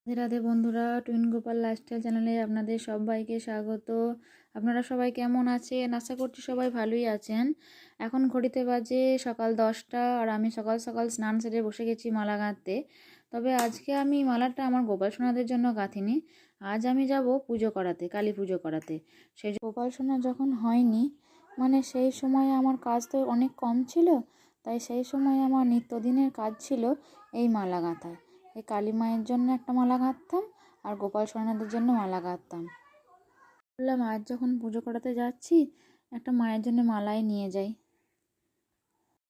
রাধে রাধে বন্ধুরা, twin Gopal lifestyle চ্যানেলে আপনাদের সবাইকে স্বাগত। আপনারা সবাই কেমন আছেন? আশা করছি সবাই ভালোই আছেন। এখন ঘড়িতে বাজে সকাল 10টা, আর আমি সকাল সকাল স্নান সেরে বসে গেছি মালা গাঁথতে। তবে আজকে আমি মালাটা আমার গোপাল সোনাদের জন্য গাঁথিনি। আজ আমি যাব পুজো করাতে, কালী পুজো করাতে। সেই গোপাল সোনা যখন হয়নি, মানে সেই সময় আমার কাজ তো অনেক কম ছিল, তাই সেই সময় আমার নিত্যদিনের কাজ ছিল এই মালা গাঁথা। এই কালী মায়ের জন্য একটা মালা গাঁথতাম, আর গোপাল সোনাদের জন্য মালা গাঁথতাম। বললাম আজ যখন পুজো করাতে যাচ্ছি, একটা মায়ের জন্য মালাই নিয়ে যাই।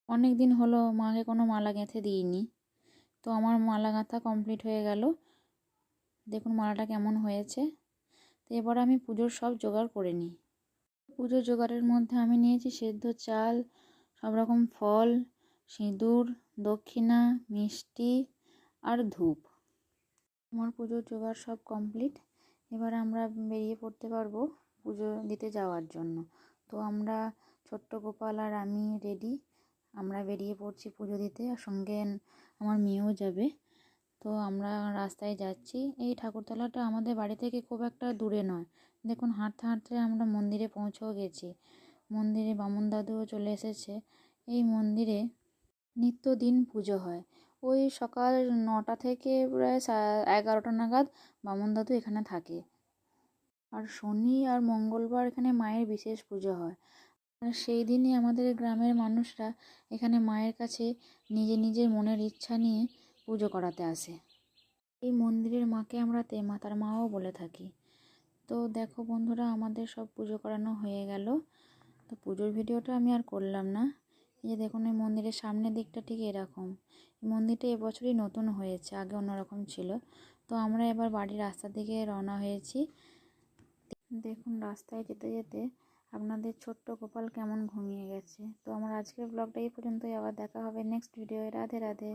অনেক দিন হলো মাকে কোনো মালা গেঁথে দিইনি। তো আমার মালা গাঁথা কমপ্লিট হয়ে গেল। দেখুন মালাটা কেমন হয়েছে। তো এবার আমি পুজোর সব জোগাড় করে নিই। পুজোর জোগাড়ের মধ্যে আমি নিয়েছি সেদ্ধ চাল, সব রকম ফল, সিঁদুর, দক্ষিণা, মিষ্টি আর ধূপ। আমার পুজোর জোগাড় সব কমপ্লিট। এবার আমরা বেরিয়ে পড়তে পারবো পুজো দিতে যাওয়ার জন্য। তো আমরা ছোট্ট গোপাল আর আমি রেডি। আমরা বেরিয়ে পড়ছি পুজো দিতে, আর সঙ্গে আমার মেয়েও যাবে। তো আমরা রাস্তায় যাচ্ছি। এই ঠাকুরতলাটা আমাদের বাড়ি থেকে খুব একটা দূরে নয়। দেখুন হাঁটতে হাঁটতে আমরা মন্দিরে পৌঁছেও গেছি। মন্দিরে বামুন দাদুও চলে এসেছে। এই মন্দিরে নিত্যদিন পুজো হয়। ওই সকাল 9টা থেকে প্রায় 11টা নাগাদ বামুন দাদু এখানে থাকে। আর শনি আর মঙ্গলবার এখানে মায়ের বিশেষ পুজো হয়। আর সেই দিনই আমাদের গ্রামের মানুষরা এখানে মায়ের কাছে নিজের মনের ইচ্ছা নিয়ে পুজো করাতে আসে। এই মন্দিরের মাকে আমরা তেমাতার মাও বলে থাকি। তো দেখো বন্ধুরা, আমাদের সব পুজো করানো হয়ে গেল। তো পুজোর ভিডিওটা আমি আর করলাম না। এই যে দেখুন, এই মন্দিরের সামনের দিকটা ঠিক এরকম। এই মন্দিরটা এবছরই নতুন হয়েছে, আগে অন্যরকম ছিল। তো আমরা এবার বাড়ির রাস্তার দিকে রওনা হয়েছি। দেখুন রাস্তায় যেতে যেতে আপনাদের ছোট্ট গোপাল কেমন ঘুমিয়ে গেছে। তো আমার আজকের ব্লগটা এই পর্যন্তই। আবার দেখা হবে নেক্সট ভিডিওয়ে। রাধে রাধে।